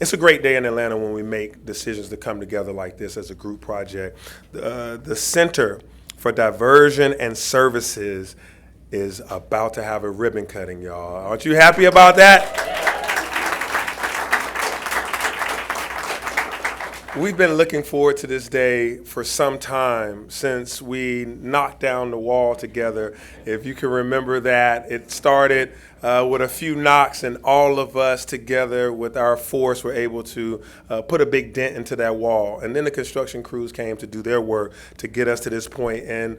It's a great day in Atlanta when we make decisions to come together like this as a group project. The Center for Diversion and Services is about to have a ribbon cutting, y'all. Aren't you happy about that? We've been looking forward to this day for some time since we knocked down the wall together. If you can remember that, it started with a few knocks, and all of us together with our force were able to put a big dent into that wall. And then the construction crews came to do their work to get us to this point. And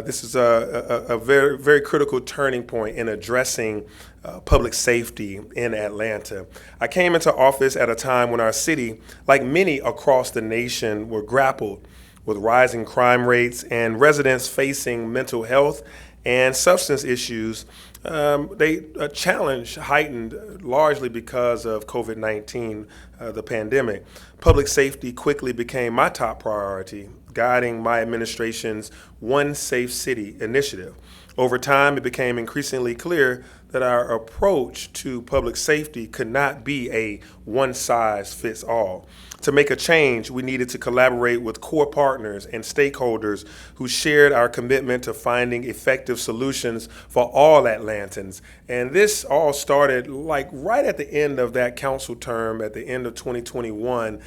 this is a very, very critical turning point in addressing public safety in Atlanta. I came into office at a time when our city, like many across the nation, were grappled with rising crime rates and residents facing mental health and substance issues. They challenge heightened largely because of COVID-19, the pandemic. Public safety quickly became my top priority, guiding my administration's One Safe City initiative. Over time, it became increasingly clear that our approach to public safety could not be a one-size-fits-all. To make a change, we needed to collaborate with core partners and stakeholders who shared our commitment to finding effective solutions for all Atlantans. And this all started like right at the end of that council term at the end of 2021,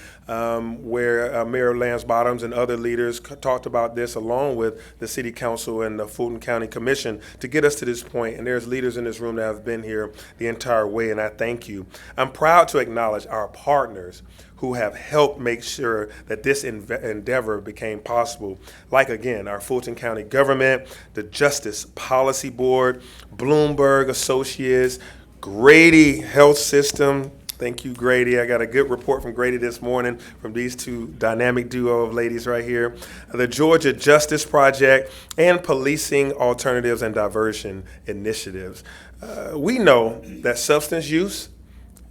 where Mayor Lance Bottoms and other leaders talked about this along with the City Council and the Fulton County Commission to get us to this point. And there's leaders in this room that have been here the entire way, and I thank you. I'm proud to acknowledge our partners who have helped make sure that this endeavor became possible. Like, again, our Fulton County government, the Justice Policy Board, Bloomberg Associates, Grady Health System. Thank you, Grady. I got a good report from Grady this morning from these two dynamic duo of ladies right here. The Georgia Justice Project and Policing Alternatives and Diversion Initiatives. We know that substance use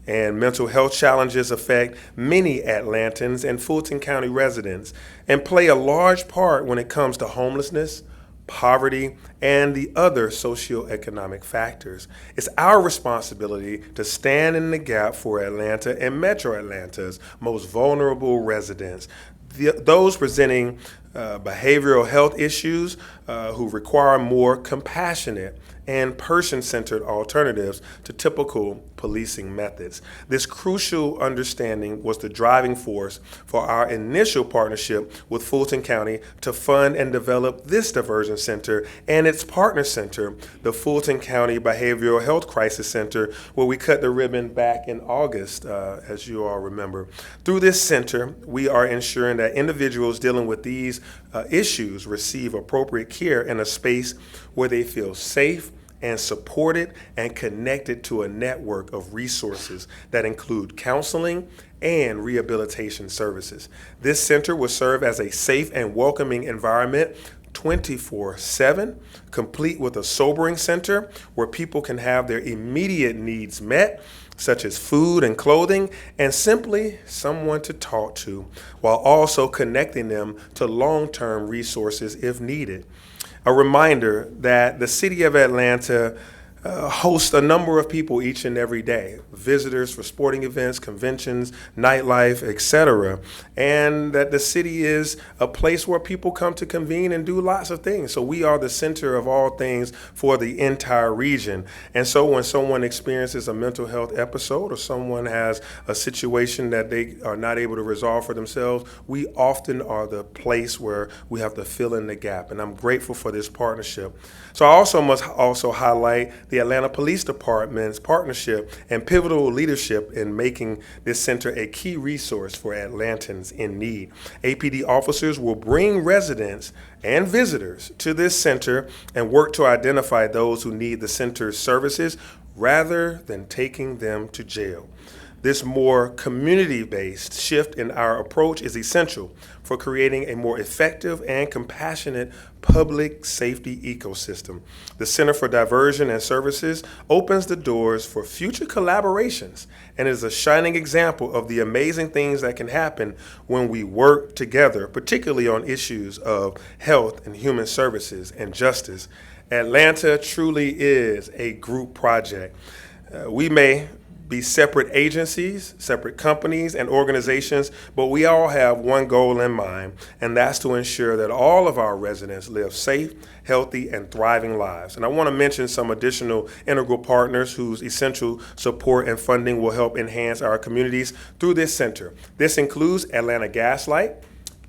and mental health challenges affect many Atlantans and Fulton County residents and play a large part when it comes to homelessness, poverty, and the other socioeconomic factors. It's our responsibility to stand in the gap for Atlanta and Metro Atlanta's most vulnerable residents, those presenting behavioral health issues who require more compassionate and person-centered alternatives to typical policing methods. This crucial understanding was the driving force for our initial partnership with Fulton County to fund and develop this diversion center and its partner center, the Fulton County Behavioral Health Crisis Center, where we cut the ribbon back in August, as you all remember. Through this center, we are ensuring that individuals dealing with these issues receive appropriate care in a space where they feel safe and supported and connected to a network of resources that include counseling and rehabilitation services. This center will serve as a safe and welcoming environment 24/7, complete with a sobering center where people can have their immediate needs met, such as food and clothing, and simply someone to talk to, while also connecting them to long-term resources if needed. A reminder that the city of Atlanta hosts a number of people each and every day, visitors for sporting events, conventions, nightlife, etc. And that the city is a place where people come to convene and do lots of things. So we are the center of all things for the entire region. And so when someone experiences a mental health episode or someone has a situation that they are not able to resolve for themselves, we often are the place where we have to fill in the gap. And I'm grateful for this partnership. So I also must also highlight the Atlanta Police Department's partnership and pivotal leadership in making this center a key resource for Atlantans in need. APD officers will bring residents and visitors to this center and work to identify those who need the center's services rather than taking them to jail. This more community-based shift in our approach is essential for creating a more effective and compassionate public safety ecosystem. The Center for Diversion and Services opens the doors for future collaborations and is a shining example of the amazing things that can happen when we work together, particularly on issues of health and human services and justice. Atlanta truly is a group project. We may be separate agencies, separate companies and organizations, but we all have one goal in mind, and that's to ensure that all of our residents live safe, healthy, and thriving lives. And I want to mention some additional integral partners whose essential support and funding will help enhance our communities through this center. This includes Atlanta Gaslight,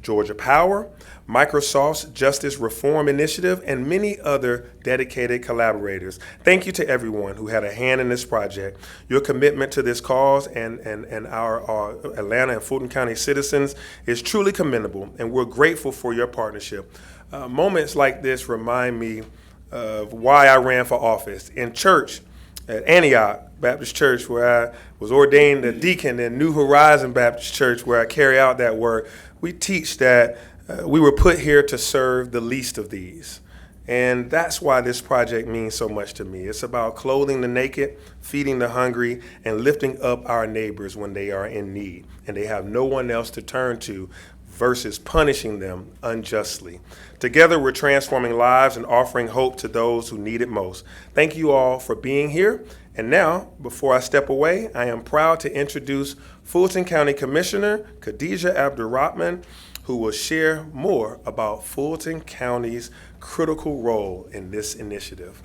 Georgia Power, Microsoft's Justice Reform Initiative, and many other dedicated collaborators. Thank you to everyone who had a hand in this project. Your commitment to this cause and our Atlanta and Fulton County citizens is truly commendable, and we're grateful for your partnership. Moments like this remind me of why I ran for office. In church, at Antioch Baptist Church, where I was ordained a deacon, in New Horizon Baptist Church, where I carry out that work, we teach that we were put here to serve the least of these. And that's why this project means so much to me. It's about clothing the naked, feeding the hungry, and lifting up our neighbors when they are in need and they have no one else to turn to versus punishing them unjustly. Together, we're transforming lives and offering hope to those who need it most. Thank you all for being here. And now, before I step away, I am proud to introduce Fulton County Commissioner Khadijah Abdurrahman, who will share more about Fulton County's critical role in this initiative.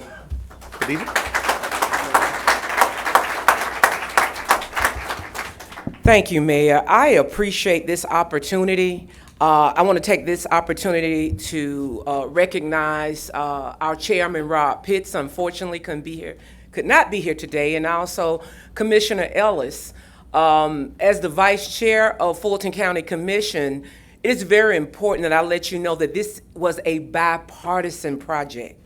Khadijah? Thank you, Mayor. I appreciate this opportunity. I want to take this opportunity to recognize our chairman, Rob Pitts. Unfortunately, could not be here today, and also Commissioner Ellis. As the vice chair of Fulton County Commission, it is very important that I let you know that this was a bipartisan project.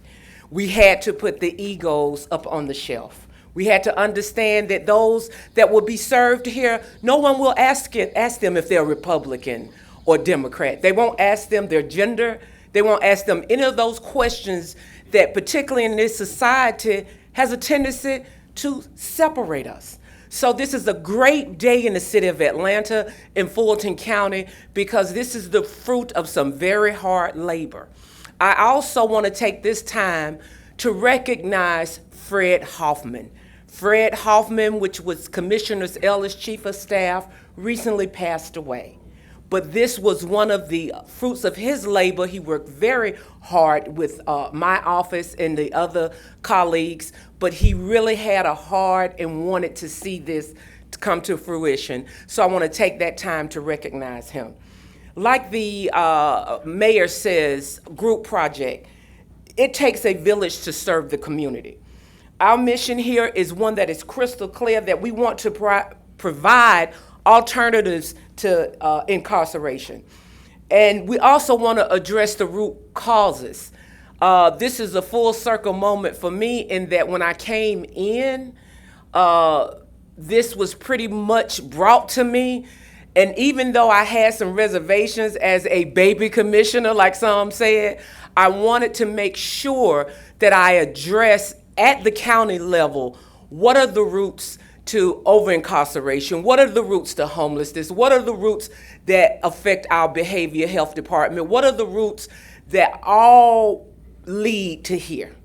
We had to put the egos up on the shelf. We had to understand that those that will be served here, no one will ask them if they're Republican or Democrat. They won't ask them their gender. They won't ask them any of those questions that, particularly in this society, has a tendency to separate us. So this is a great day in the city of Atlanta, in Fulton County, because this is the fruit of some very hard labor. I also want to take this time to recognize Fred Hoffman. Fred Hoffman, which was Commissioner Ellis' chief of staff, recently passed away. But this was one of the fruits of his labor. He worked very hard with my office and the other colleagues, but he really had a heart and wanted to see this to come to fruition. So I want to take that time to recognize him. Like the mayor says, group project, it takes a village to serve the community. Our mission here is one that is crystal clear, that we want to provide alternatives to incarceration. And we also want to address the root causes. This is a full circle moment for me in that when I came in, this was pretty much brought to me. And even though I had some reservations as a baby commissioner, like some said, I wanted to make sure that I address at the county level, what are the roots to over-incarceration? What are the roots to homelessness? What are the roots that affect our behavioral health department? What are the roots that all lead to here?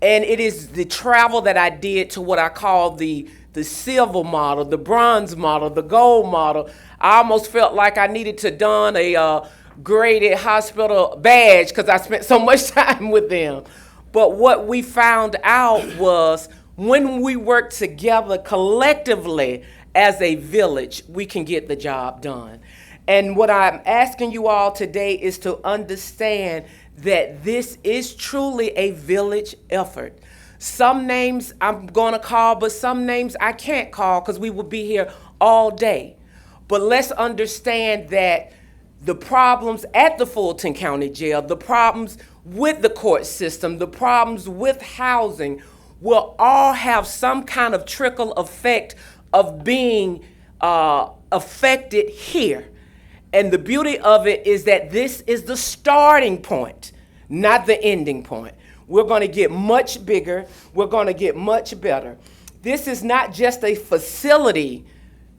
And it is the travel that I did to what I call the silver model, the bronze model, the gold model. I almost felt like I needed to don a graded hospital badge because I spent so much time with them. But what we found out was when we work together collectively as a village, we can get the job done. And what I'm asking you all today is to understand that this is truly a village effort. Some names I'm going to call, but some names I can't call because we will be here all day. But let's understand that the problems at the Fulton County Jail, the problems with the court system, the problems with housing, will all have some kind of trickle effect of being affected here. And the beauty of it is that this is the starting point, not the ending point. We're going to get much bigger. We're going to get much better. This is not just a facility.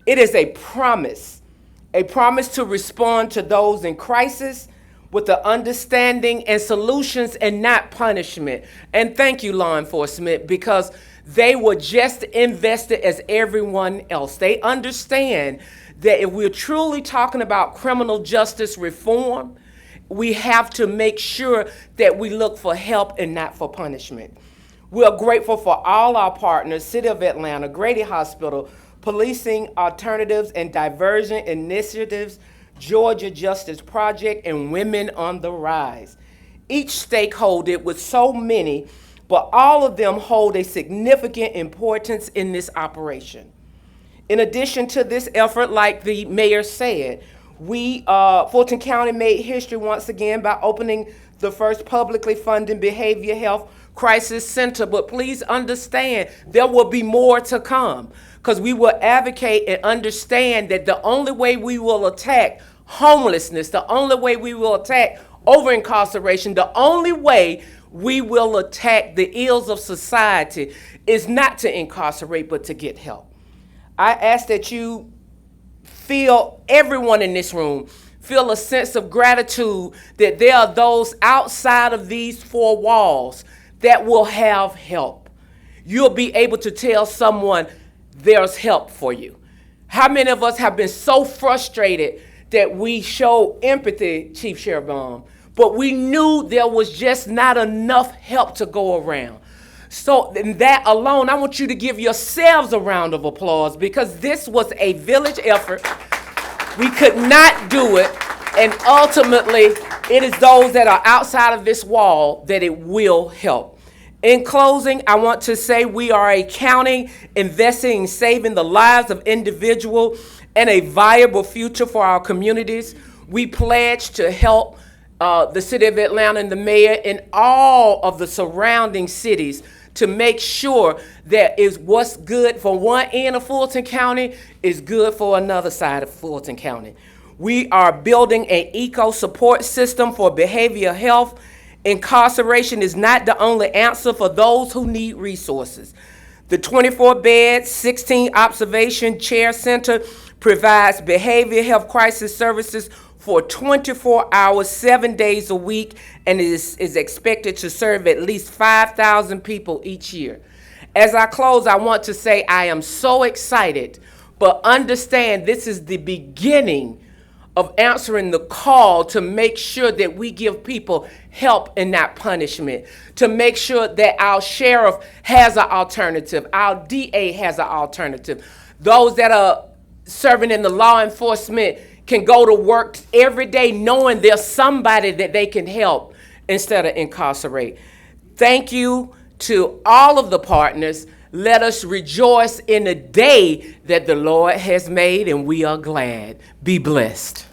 It is a promise to respond to those in crisis with the understanding and solutions and not punishment. And thank you, law enforcement, because they were just invested as everyone else. They understand that if we're truly talking about criminal justice reform, we have to make sure that we look for help and not for punishment. We are grateful for all our partners, City of Atlanta, Grady Hospital, Policing Alternatives and Diversion Initiatives, Georgia Justice Project, and Women on the Rise. Each stakeholder with so many, but all of them hold a significant importance in this operation. In addition to this effort, like the mayor said, Fulton County made history once again by opening the first publicly funded behavior health crisis center. But please understand, there will be more to come, because we will advocate and understand that the only way we will attack homelessness, the only way we will attack over incarceration, the only way we will attack the ills of society is not to incarcerate, but to get help. I ask that you feel, everyone in this room, feel a sense of gratitude that there are those outside of these four walls that will have help. You'll be able to tell someone there's help for you. How many of us have been so frustrated that we show empathy, Chief Sheriff Baum, but we knew there was just not enough help to go around? So in that alone, I want you to give yourselves a round of applause, because this was a village effort. We could not do it, and ultimately, it is those that are outside of this wall that it will help. In closing, I want to say we are a county investing in saving the lives of individuals and a viable future for our communities. We pledge to help the City of Atlanta and the mayor and all of the surrounding cities to make sure that is what's good for one end of Fulton County is good for another side of Fulton County. We are building an eco-support system for behavioral health. Incarceration is not the only answer for those who need resources. The 24-bed, 16 observation chair center provides behavioral health crisis services for 24 hours, 7 days a week, and is expected to serve at least 5,000 people each year. As I close, I want to say I am so excited, but understand this is the beginning of answering the call to make sure that we give people help and not punishment, to make sure that our sheriff has an alternative, our DA has an alternative. Those that are serving in the law enforcement can go to work every day knowing there's somebody that they can help instead of incarcerate. Thank you to all of the partners. Let us rejoice in the day that the Lord has made, and we are glad. Be blessed.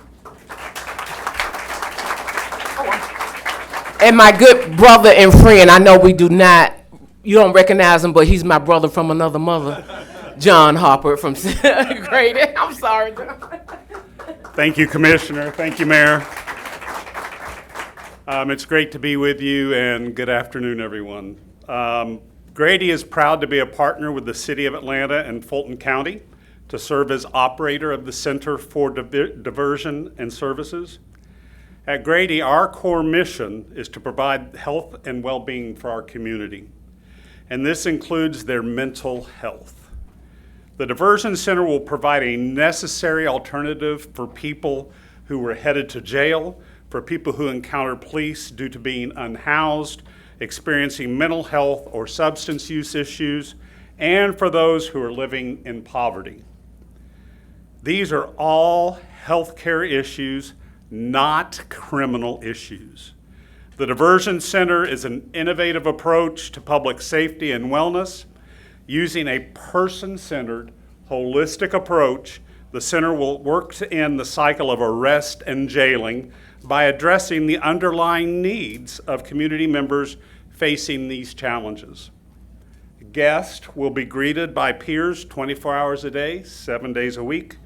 And my good brother and friend, I know you don't recognize him, but he's my brother from another mother, John Harper from Grady. I'm sorry, John. Thank you, Commissioner. Thank you, Mayor. It's great to be with you, and good afternoon, everyone. Grady is proud to be a partner with the City of Atlanta and Fulton County to serve as operator of the Center for Diversion and Services. At Grady, our core mission is to provide health and well-being for our community, and this includes their mental health. The Diversion Center will provide a necessary alternative for people who were headed to jail, for people who encounter police due to being unhoused, experiencing mental health or substance use issues, and for those who are living in poverty. These are all healthcare issues, not criminal issues. The Diversion Center is an innovative approach to public safety and wellness. Using a person-centered, holistic approach, the center will work to end the cycle of arrest and jailing by addressing the underlying needs of community members facing these challenges. Guests will be greeted by peers 24 hours a day, 7 days a week,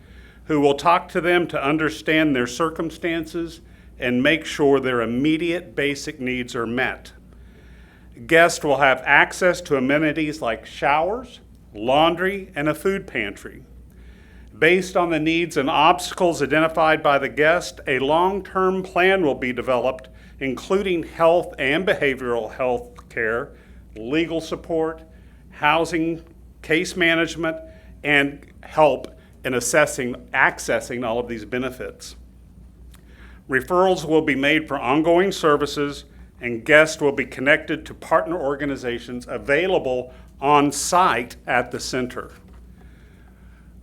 who will talk to them to understand their circumstances and make sure their immediate basic needs are met. Guests will have access to amenities like showers, laundry, and a food pantry. Based on the needs and obstacles identified by the guest, a long-term plan will be developed, including health and behavioral health care, legal support, housing, case management, and help in accessing all of these benefits. Referrals will be made for ongoing services, and guests will be connected to partner organizations available on site at the center.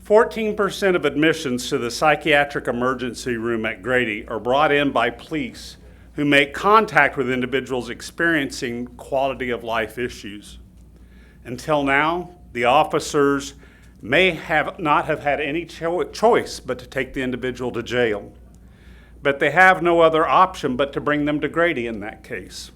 14% of admissions to the psychiatric emergency room at Grady are brought in by police who make contact with individuals experiencing quality of life issues. Until now, the officers may not have had any choice but to take the individual to jail. But they have no other option but to bring them to Grady in that case.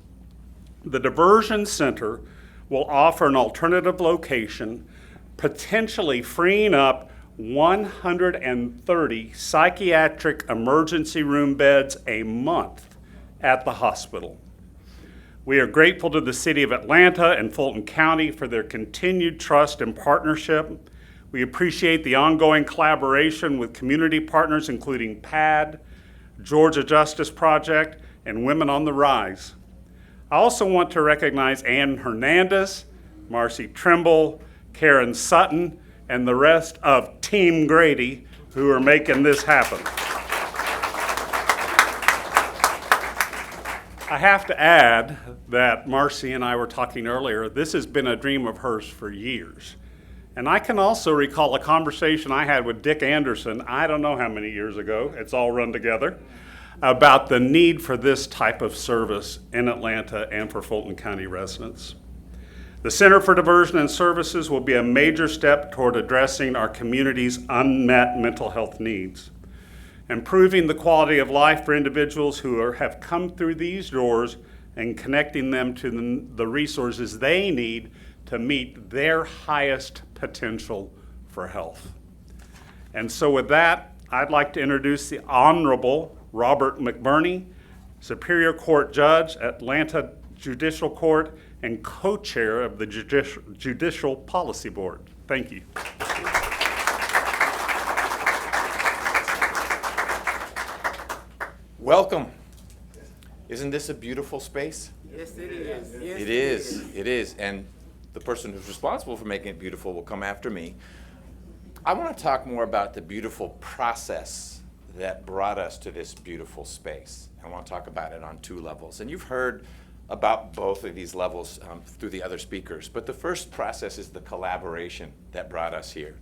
The Diversion Center will offer an alternative location, potentially freeing up 130 psychiatric emergency room beds a month at the hospital. We are grateful to the City of Atlanta and Fulton County for their continued trust and partnership. We appreciate the ongoing collaboration with community partners including PAD, Georgia Justice Project, and Women on the Rise. I also want to recognize Ann Hernandez, Marcy Trimble, Karen Sutton, and the rest of Team Grady who are making this happen. I have to add that Marcy and I were talking earlier, this has been a dream of hers for years. And I can also recall a conversation I had with Dick Anderson, I don't know how many years ago, it's all run together, about the need for this type of service in Atlanta and for Fulton County residents. The Center for Diversion and Services will be a major step toward addressing our community's unmet mental health needs, improving the quality of life for individuals who have come through these doors and connecting them to the resources they need to meet their highest potential for health. And so with that, I'd like to introduce the Honorable Robert McBurney, Superior Court Judge, Atlanta Judicial Court, and co-chair of the Judicial Policy Board. Thank you. Welcome. Isn't this a beautiful space? Yes, it is. Yes, It is. It is. And the person who's responsible for making it beautiful will come after me. I want to talk more about the beautiful process that brought us to this beautiful space. I want to talk about it on two levels. And you've heard about both of these levels through the other speakers. But the first process is the collaboration that brought us here.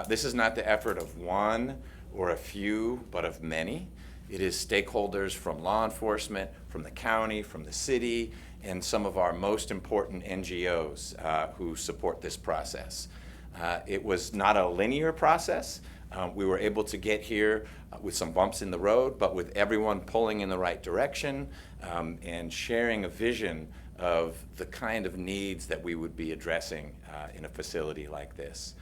This is not the effort of one or a few, but of many. It is stakeholders from law enforcement, from the county, from the city, and some of our most important NGOs who support this process. It was not a linear process. We were able to get here with some bumps in the road, but with everyone pulling in the right direction and sharing a vision of the kind of needs that we would be addressing in a facility like this.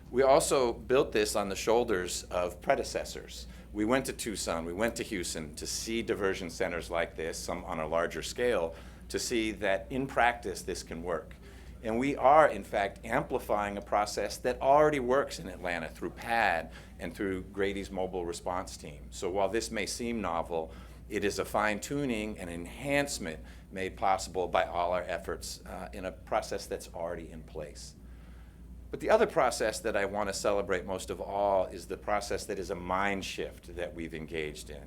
We also built this on the shoulders of predecessors. We went to Tucson, we went to Houston to see diversion centers like this, some on a larger scale, to see that in practice this can work. And we are, in fact, amplifying a process that already works in Atlanta through PAD and through Grady's mobile response team. So while this may seem novel, it is a fine-tuning and enhancement made possible by all our efforts in a process that's already in place. But the other process that I want to celebrate most of all is the process that is a mind shift that we've engaged in.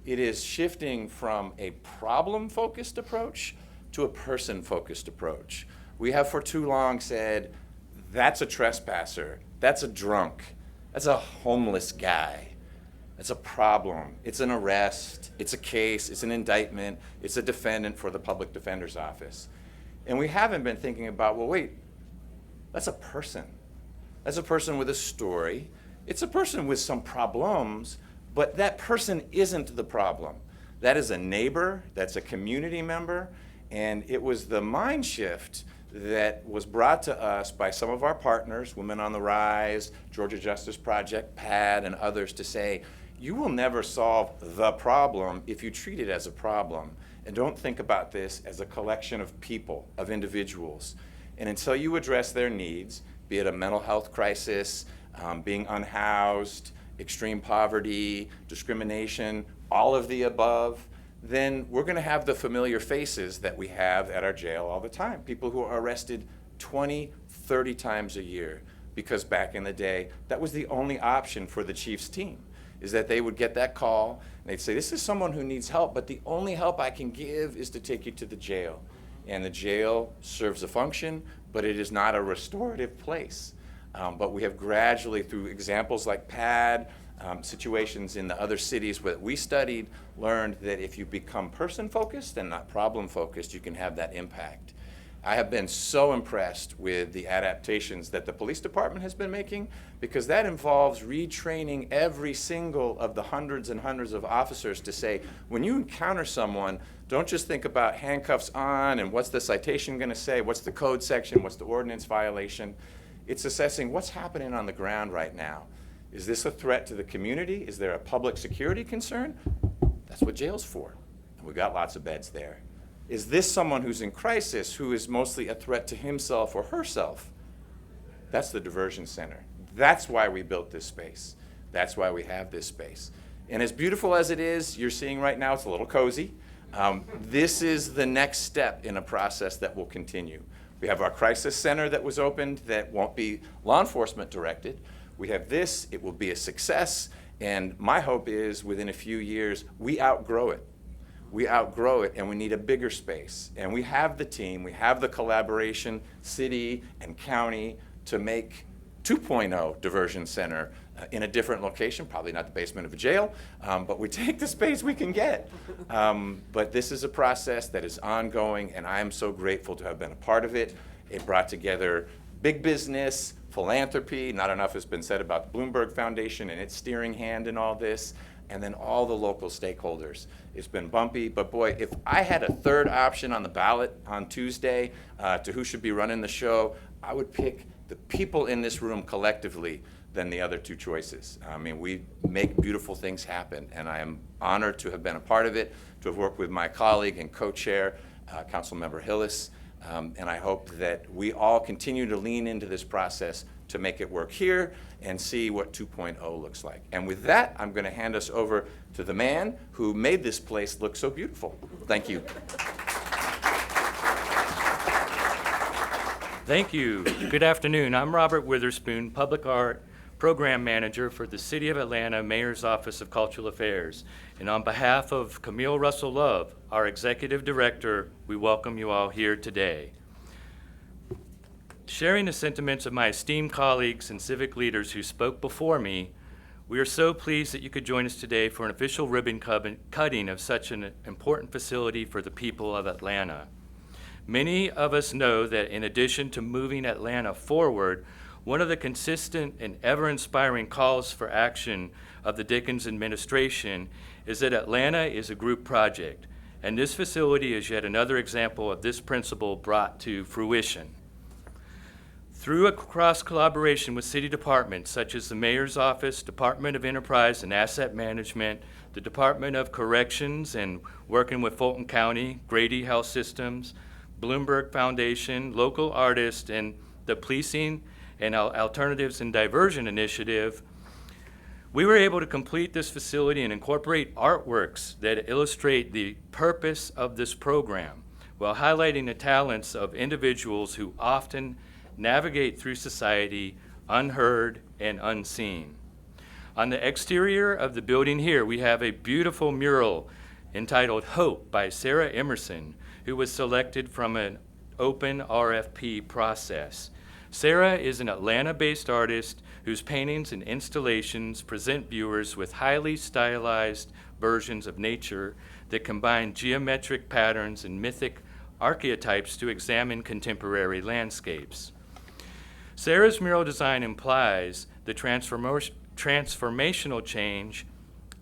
It is shifting from a problem-focused approach to a person-focused approach. We have for too long said, that's a trespasser, that's a drunk, that's a homeless guy, that's a problem, it's an arrest, it's a case, it's an indictment, it's a defendant for the public defender's office. And we haven't been thinking about, well, wait, that's a person. That's a person with a story. It's a person with some problems, but that person isn't the problem. That is a neighbor, that's a community member, and it was the mind shift that was brought to us by some of our partners, Women on the Rise, Georgia Justice Project, PAD, and others, to say, you will never solve the problem if you treat it as a problem, and don't think about this as a collection of people, of individuals. And until you address their needs, be it a mental health crisis, being unhoused, extreme poverty, discrimination, all of the above, then we're going to have the familiar faces that we have at our jail all the time. People who are arrested 20, 30 times a year, because back in the day, that was the only option for the chief's team, is that they would get that call and they'd say, this is someone who needs help, but the only help I can give is to take you to the jail. And the jail serves a function, but it is not a restorative place. But we have gradually, through examples like PAD, situations in the other cities that we studied, learned that if you become person-focused and not problem-focused, you can have that impact. I have been so impressed with the adaptations that the police department has been making, because that involves retraining every single of the hundreds and hundreds of officers to say, when you encounter someone, don't just think about handcuffs on and what's the citation going to say, what's the code section, what's the ordinance violation. It's assessing what's happening on the ground right now. Is this a threat to the community? Is there a public security concern? That's what jail's for, and we've got lots of beds there. Is this someone who's in crisis, who is mostly a threat to himself or herself? That's the diversion center. That's why we built this space. That's why we have this space. And as beautiful as it is, you're seeing right now, it's a little cozy. This is the next step in a process that will continue. We have our crisis center that was opened that won't be law enforcement directed. We have this, it will be a success, and my hope is within a few years, we outgrow it. We outgrow it, and we need a bigger space. And we have the team, we have the collaboration, city and county, to make 2.0 Diversion Center in a different location, probably not the basement of a jail, but we take the space we can get. But this is a process that is ongoing, and I am so grateful to have been a part of it. It brought together big business, philanthropy. Not enough has been said about the Bloomberg Foundation and its steering hand in all this, and then all the local stakeholders. It's been bumpy, but boy, if I had a third option on the ballot on Tuesday to who should be running the show, I would pick the people in this room collectively than the other two choices. I mean, we make beautiful things happen, and I am honored to have been a part of it, to have worked with my colleague and co-chair, Councilmember Hillis, and I hope that we all continue to lean into this process to make it work here and see what 2.0 looks like. And with that, I'm going to hand us over to the man who made this place look so beautiful. Thank you. Thank you. Good afternoon. I'm Robert Witherspoon, Public Art Program Manager for the City of Atlanta Mayor's Office of Cultural Affairs. And on behalf of Camille Russell Love, our Executive Director, we welcome you all here today. Sharing the sentiments of my esteemed colleagues and civic leaders who spoke before me, we are so pleased that you could join us today for an official ribbon cutting of such an important facility for the people of Atlanta. Many of us know that in addition to moving Atlanta forward, one of the consistent and ever-inspiring calls for action of the Dickens administration is that Atlanta is a group project, and this facility is yet another example of this principle brought to fruition. Through a cross-collaboration with city departments such as the Mayor's Office, Department of Enterprise and Asset Management, the Department of Corrections, and working with Fulton County, Grady Health Systems, Bloomberg Foundation, local artists, and the Policing and Alternatives and Diversion Initiative, we were able to complete this facility and incorporate artworks that illustrate the purpose of this program while highlighting the talents of individuals who often navigate through society unheard and unseen. On the exterior of the building here, we have a beautiful mural entitled Hope by Sarah Emerson, who was selected from an open RFP process. Sarah is an Atlanta-based artist whose paintings and installations present viewers with highly stylized versions of nature that combine geometric patterns and mythic archetypes to examine contemporary landscapes. Sarah's mural design implies the transformational change,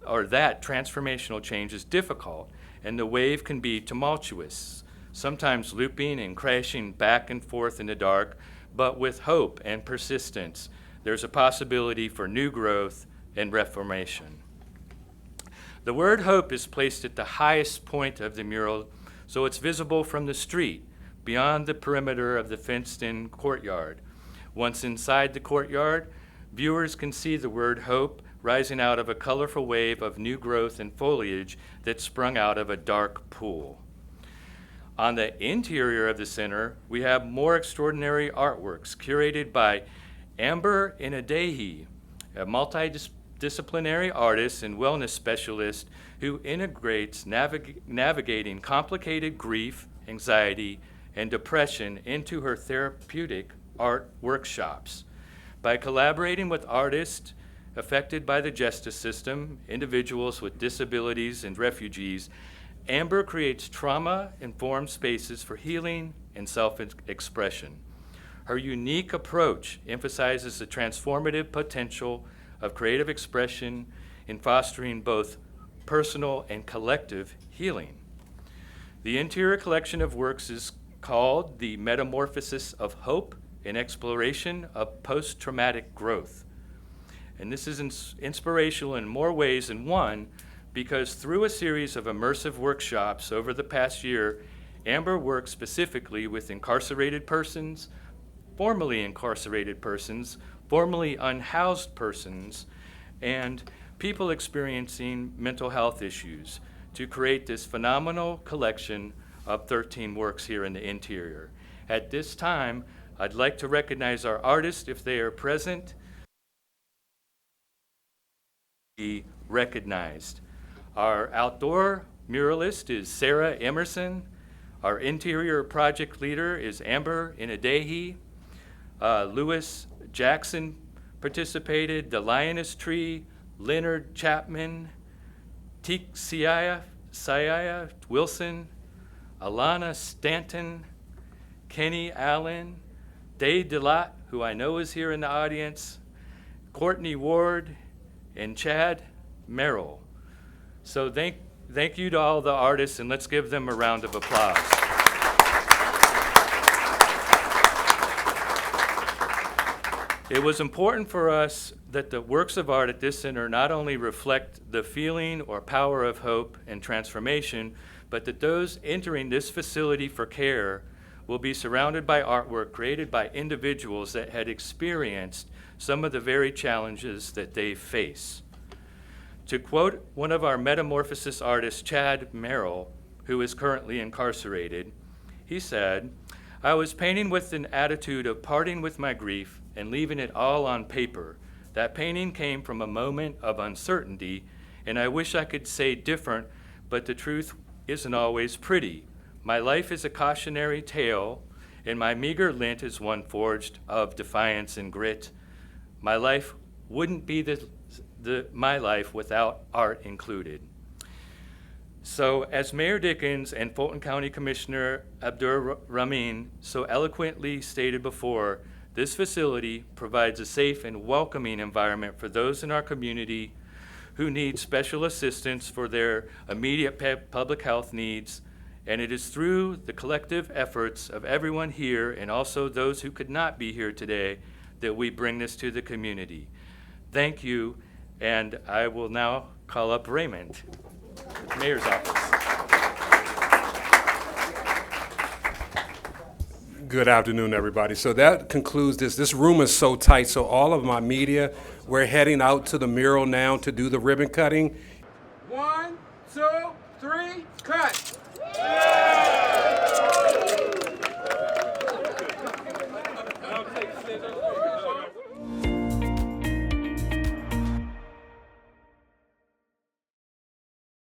or that transformational change is difficult, and the wave can be tumultuous, sometimes looping and crashing back and forth in the dark, but with hope and persistence, there's a possibility for new growth and reformation. The word hope is placed at the highest point of the mural, so it's visible from the street, beyond the perimeter of the fenced-in courtyard. Once inside the courtyard, viewers can see the word hope rising out of a colorful wave of new growth and foliage that sprung out of a dark pool. On the interior of the center, we have more extraordinary artworks curated by Amber Inadehi, a multidisciplinary artist and wellness specialist who integrates navigating complicated grief, anxiety, and depression into her therapeutic art workshops. By collaborating with artists affected by the justice system, individuals with disabilities, and refugees, Amber creates trauma-informed spaces for healing and self-expression. Her unique approach emphasizes the transformative potential of creative expression in fostering both personal and collective healing. The interior collection of works is called The Metamorphosis of Hope, an Exploration of Post-Traumatic Growth. And this is inspirational in more ways than one, because through a series of immersive workshops over the past year, Amber worked specifically with incarcerated persons, formerly incarcerated persons, formerly unhoused persons, and people experiencing mental health issues to create this phenomenal collection of 13 works here in the interior. At this time, I'd like to recognize our artists if they are present. Be recognized. Our outdoor muralist is Sarah Emerson. Our interior project leader is Amber Inadehi. Lewis Jackson participated, The Lioness Tree, Leonard Chapman, Teek Siaya Wilson, Alana Stanton, Kenny Allen, Day Delat, who I know is here in the audience, Courtney Ward, and Chad Merrill. So thank you to all the artists, and let's give them a round of applause. It was important for us that the works of art at this center not only reflect the feeling or power of hope and transformation, but that those entering this facility for care will be surrounded by artwork created by individuals that had experienced some of the very challenges that they face. To quote one of our metamorphosis artists, Chad Merrill, who is currently incarcerated, he said, "I was painting with an attitude of parting with my grief and leaving it all on paper. That painting came from a moment of uncertainty, and I wish I could say different, but the truth isn't always pretty. My life is a cautionary tale, and my meager lint is one forged of defiance and grit. My life wouldn't be my life without art included." So as Mayor Dickens and Fulton County Commissioner Abdur Rahmin so eloquently stated before, this facility provides a safe and welcoming environment for those in our community who need special assistance for their immediate public health needs, and it is through the collective efforts of everyone here and also those who could not be here today that we bring this to the community. Thank you, and I will now call up Raymond, the Mayor's office. Good afternoon, everybody. So that concludes this. This room is so tight, so all of my media, we're heading out to the mural now to do the ribbon cutting. 1, 2, 3, cut!